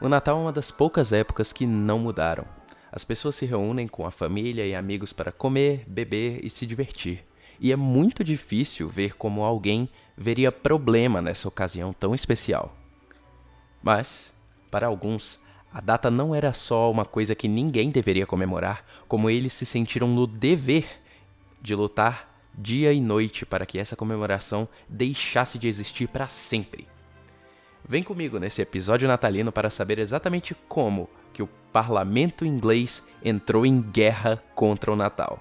O Natal é uma das poucas épocas que não mudaram. As pessoas se reúnem com a família e amigos para comer, beber e se divertir. E é muito difícil ver como alguém veria problema nessa ocasião tão especial. Mas, para alguns, a data não era só uma coisa que ninguém deveria comemorar, como eles se sentiram no dever de lutar dia e noite para que essa comemoração deixasse de existir para sempre. Vem comigo nesse episódio natalino para saber exatamente como que o parlamento inglês entrou em guerra contra o Natal.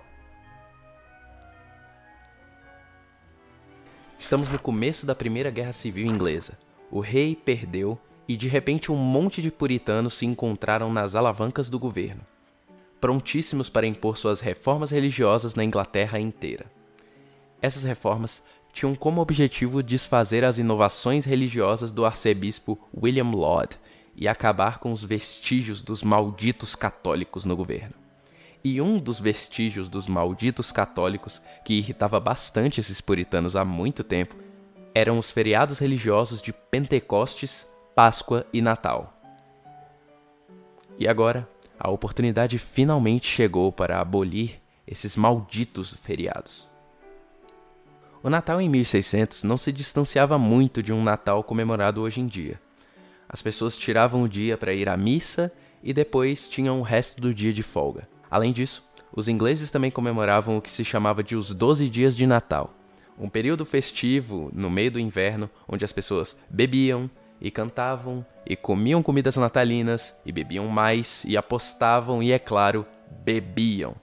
Estamos no começo da Primeira Guerra Civil Inglesa. O rei perdeu e de repente um monte de puritanos se encontraram nas alavancas do governo, prontíssimos para impor suas reformas religiosas na Inglaterra inteira. Essas reformas tinham como objetivo desfazer as inovações religiosas do arcebispo William Laud e acabar com os vestígios dos malditos católicos no governo. E um dos vestígios dos malditos católicos, que irritava bastante esses puritanos há muito tempo, eram os feriados religiosos de Pentecostes, Páscoa e Natal. E agora, a oportunidade finalmente chegou para abolir esses malditos feriados. O Natal em 1600 não se distanciava muito de um Natal comemorado hoje em dia. As pessoas tiravam o dia para ir à missa e depois tinham o resto do dia de folga. Além disso, os ingleses também comemoravam o que se chamava de os 12 dias de Natal, um período festivo no meio do inverno onde as pessoas bebiam e cantavam e comiam comidas natalinas e bebiam mais e apostavam e, é claro, bebiam.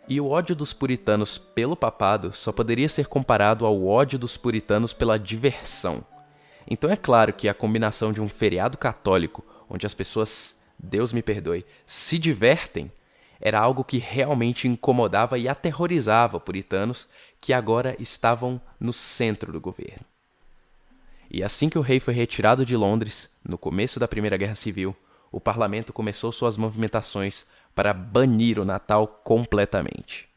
E o ódio dos puritanos pelo papado só poderia ser comparado ao ódio dos puritanos pela diversão. Então é claro que a combinação de um feriado católico, onde as pessoas, Deus me perdoe, se divertem, era algo que realmente incomodava e aterrorizava puritanos que agora estavam no centro do governo. E assim que o rei foi retirado de Londres, no começo da Primeira Guerra Civil, o parlamento começou suas movimentações para banir o Natal completamente.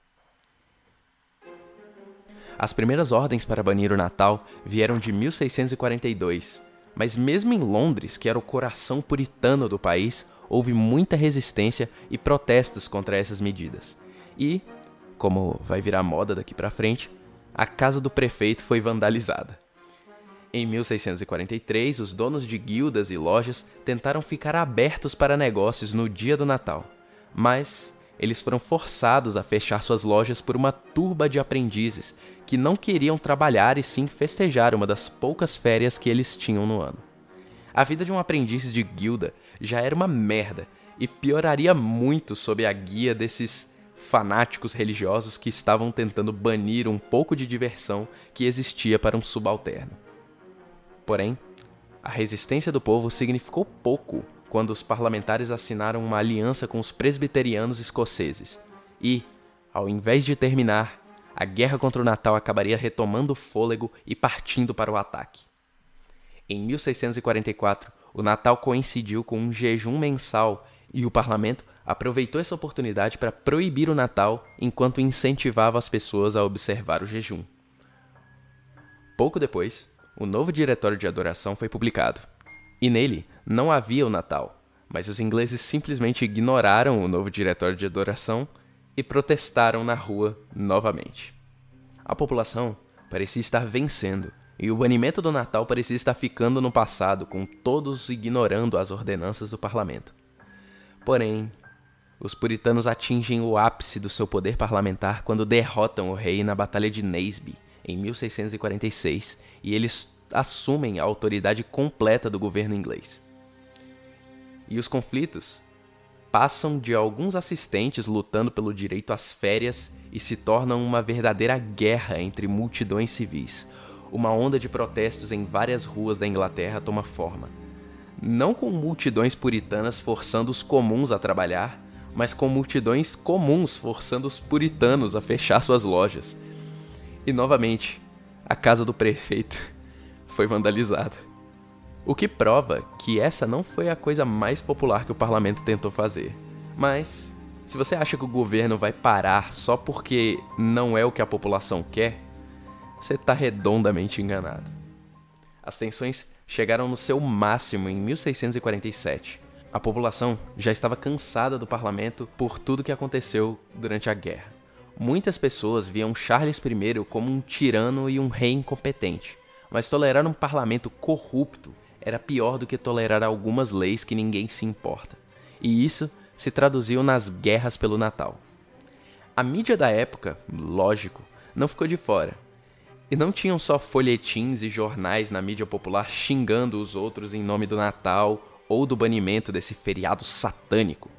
As primeiras ordens para banir o Natal vieram de 1642, mas mesmo em Londres, que era o coração puritano do país, houve muita resistência e protestos contra essas medidas. E, como vai virar moda daqui para frente, a casa do prefeito foi vandalizada. Em 1643, os donos de guildas e lojas tentaram ficar abertos para negócios no dia do Natal, mas eles foram forçados a fechar suas lojas por uma turba de aprendizes que não queriam trabalhar e sim festejar uma das poucas férias que eles tinham no ano. A vida de um aprendiz de guilda já era uma merda e pioraria muito sob a guia desses fanáticos religiosos que estavam tentando banir um pouco de diversão que existia para um subalterno. Porém, a resistência do povo significou pouco quando os parlamentares assinaram uma aliança com os presbiterianos escoceses e, ao invés de terminar, a guerra contra o Natal acabaria retomando fôlego e partindo para o ataque. Em 1644, o Natal coincidiu com um jejum mensal e o parlamento aproveitou essa oportunidade para proibir o Natal enquanto incentivava as pessoas a observar o jejum. Pouco depois, o novo diretório de adoração foi publicado. E nele não havia o Natal, mas os ingleses simplesmente ignoraram o novo diretório de adoração e protestaram na rua novamente. A população parecia estar vencendo, e o banimento do Natal parecia estar ficando no passado, com todos ignorando as ordenanças do parlamento. Porém, os puritanos atingem o ápice do seu poder parlamentar quando derrotam o rei na Batalha de Naseby, em 1646, e eles assumem a autoridade completa do governo inglês. E os conflitos passam de alguns assistentes lutando pelo direito às férias e se tornam uma verdadeira guerra entre multidões civis. Uma onda de protestos em várias ruas da Inglaterra toma forma. Não com multidões puritanas forçando os comuns a trabalhar, mas com multidões comuns forçando os puritanos a fechar suas lojas. E novamente, a casa do prefeito foi vandalizada. O que prova que essa não foi a coisa mais popular que o parlamento tentou fazer. Mas, se você acha que o governo vai parar só porque não é o que a população quer, você está redondamente enganado. As tensões chegaram no seu máximo em 1647, A população já estava cansada do parlamento por tudo que aconteceu durante a guerra. Muitas pessoas viam Charles I como um tirano e um rei incompetente, mas tolerar um parlamento corrupto era pior do que tolerar algumas leis que ninguém se importa. E isso se traduziu nas guerras pelo Natal. A mídia da época, lógico, não ficou de fora. E não tinham só folhetins e jornais na mídia popular xingando os outros em nome do Natal ou do banimento desse feriado satânico.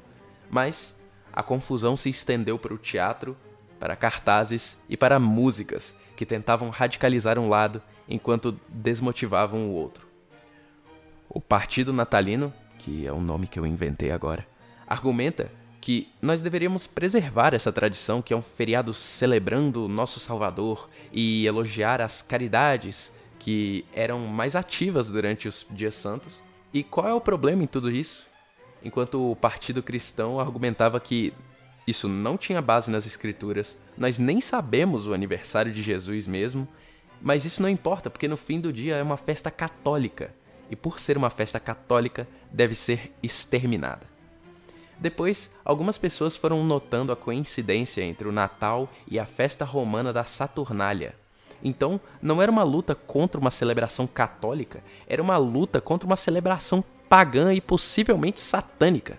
Mas a confusão se estendeu para o teatro, para cartazes e para músicas que tentavam radicalizar um lado enquanto desmotivavam o outro. O Partido Natalino, que é o nome que eu inventei agora, argumenta que nós deveríamos preservar essa tradição, que é um feriado celebrando o nosso Salvador, e elogiar as caridades que eram mais ativas durante os dias santos. E qual é o problema em tudo isso? Enquanto o Partido Cristão argumentava que isso não tinha base nas escrituras, nós nem sabemos o aniversário de Jesus mesmo, mas isso não importa, porque no fim do dia é uma festa católica, e por ser uma festa católica, deve ser exterminada. Depois, algumas pessoas foram notando a coincidência entre o Natal e a festa romana da Saturnália. Então, não era uma luta contra uma celebração católica, era uma luta contra uma celebração pagã e possivelmente satânica.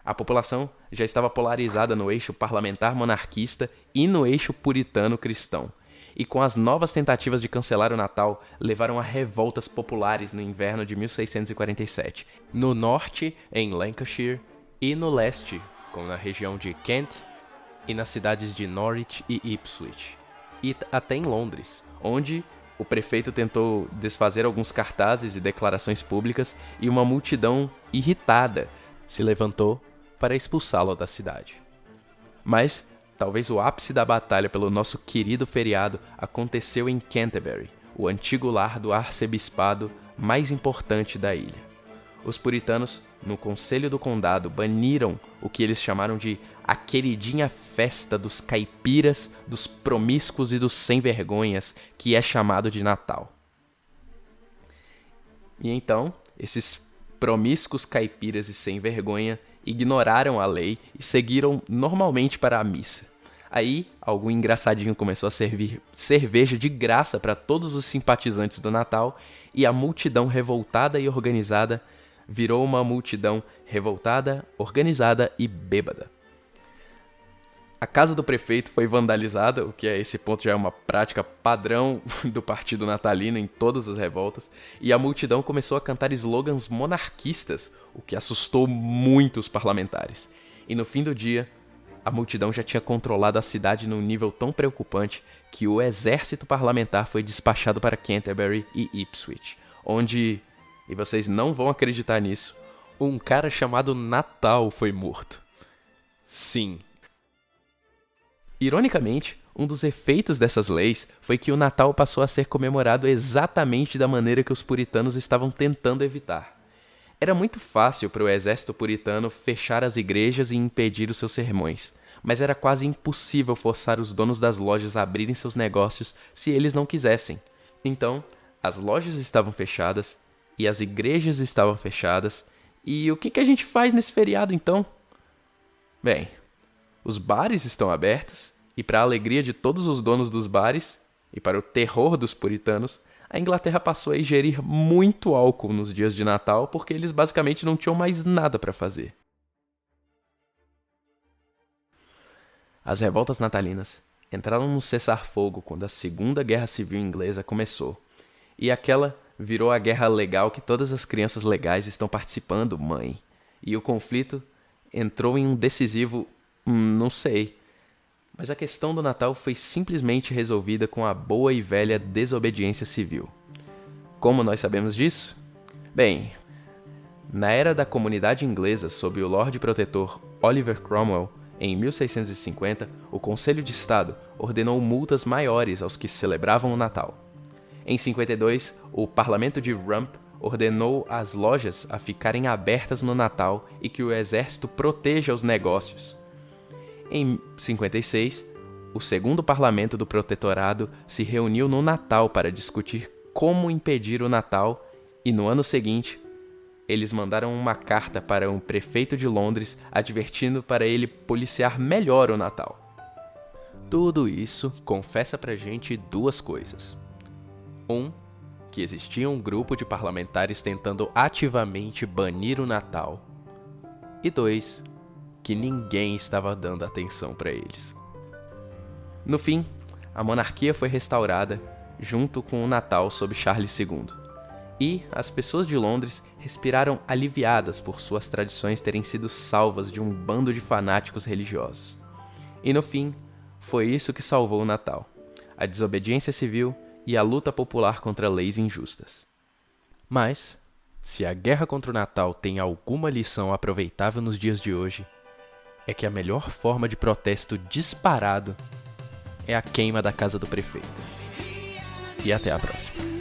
A população já estava polarizada no eixo parlamentar monarquista e no eixo puritano cristão, e com as novas tentativas de cancelar o Natal, levaram a revoltas populares no inverno de 1647, no norte, em Lancashire, e no leste, como na região de Kent, e nas cidades de Norwich e Ipswich, e até em Londres, onde o prefeito tentou desfazer alguns cartazes e declarações públicas, e uma multidão irritada se levantou para expulsá-lo da cidade. Mas talvez o ápice da batalha pelo nosso querido feriado aconteceu em Canterbury, o antigo lar do arcebispado mais importante da ilha. Os puritanos, no Conselho do Condado, baniram o que eles chamaram de a queridinha festa dos caipiras, dos promíscuos e dos sem-vergonhas, que é chamado de Natal. E então, esses promíscuos caipiras e sem-vergonha ignoraram a lei e seguiram normalmente para a missa. Aí, algum engraçadinho começou a servir cerveja de graça para todos os simpatizantes do Natal, e a multidão revoltada e organizada virou uma multidão revoltada, organizada e bêbada. A casa do prefeito foi vandalizada, o que a esse ponto já é uma prática padrão do partido natalino em todas as revoltas, e a multidão começou a cantar slogans monarquistas, o que assustou muito os parlamentares. E no fim do dia, a multidão já tinha controlado a cidade num nível tão preocupante que o exército parlamentar foi despachado para Canterbury e Ipswich, onde, e vocês não vão acreditar nisso, um cara chamado Natal foi morto. Sim. Ironicamente, um dos efeitos dessas leis foi que o Natal passou a ser comemorado exatamente da maneira que os puritanos estavam tentando evitar. Era muito fácil para o exército puritano fechar as igrejas e impedir os seus sermões, mas era quase impossível forçar os donos das lojas a abrirem seus negócios se eles não quisessem. Então, as lojas estavam fechadas e as igrejas estavam fechadas, e o que a gente faz nesse feriado então? Bem, os bares estão abertos, e para a alegria de todos os donos dos bares, e para o terror dos puritanos, a Inglaterra passou a ingerir muito álcool nos dias de Natal porque eles basicamente não tinham mais nada para fazer. As revoltas natalinas entraram no cessar-fogo quando a Segunda Guerra Civil Inglesa começou, e aquela virou a guerra legal que todas as crianças legais estão participando, mãe. E o conflito entrou em um decisivo não sei. Mas a questão do Natal foi simplesmente resolvida com a boa e velha desobediência civil. Como nós sabemos disso? Bem, na era da comunidade inglesa sob o Lorde Protetor Oliver Cromwell, em 1650, o Conselho de Estado ordenou multas maiores aos que celebravam o Natal. Em 52, o Parlamento de Rump ordenou as lojas a ficarem abertas no Natal e que o exército proteja os negócios. Em 56, o segundo parlamento do protetorado se reuniu no Natal para discutir como impedir o Natal, e no ano seguinte, eles mandaram uma carta para o prefeito de Londres advertindo para ele policiar melhor o Natal. Tudo isso confessa pra gente duas coisas. Que existia um grupo de parlamentares tentando ativamente banir o Natal. E 2, que ninguém estava dando atenção para eles. No fim, a monarquia foi restaurada junto com o Natal sob Charles II. E as pessoas de Londres respiraram aliviadas por suas tradições terem sido salvas de um bando de fanáticos religiosos. E no fim, foi isso que salvou o Natal: a desobediência civil e a luta popular contra leis injustas. Mas, se a guerra contra o Natal tem alguma lição aproveitável nos dias de hoje, é que a melhor forma de protesto disparado é a queima da casa do prefeito. E até a próxima.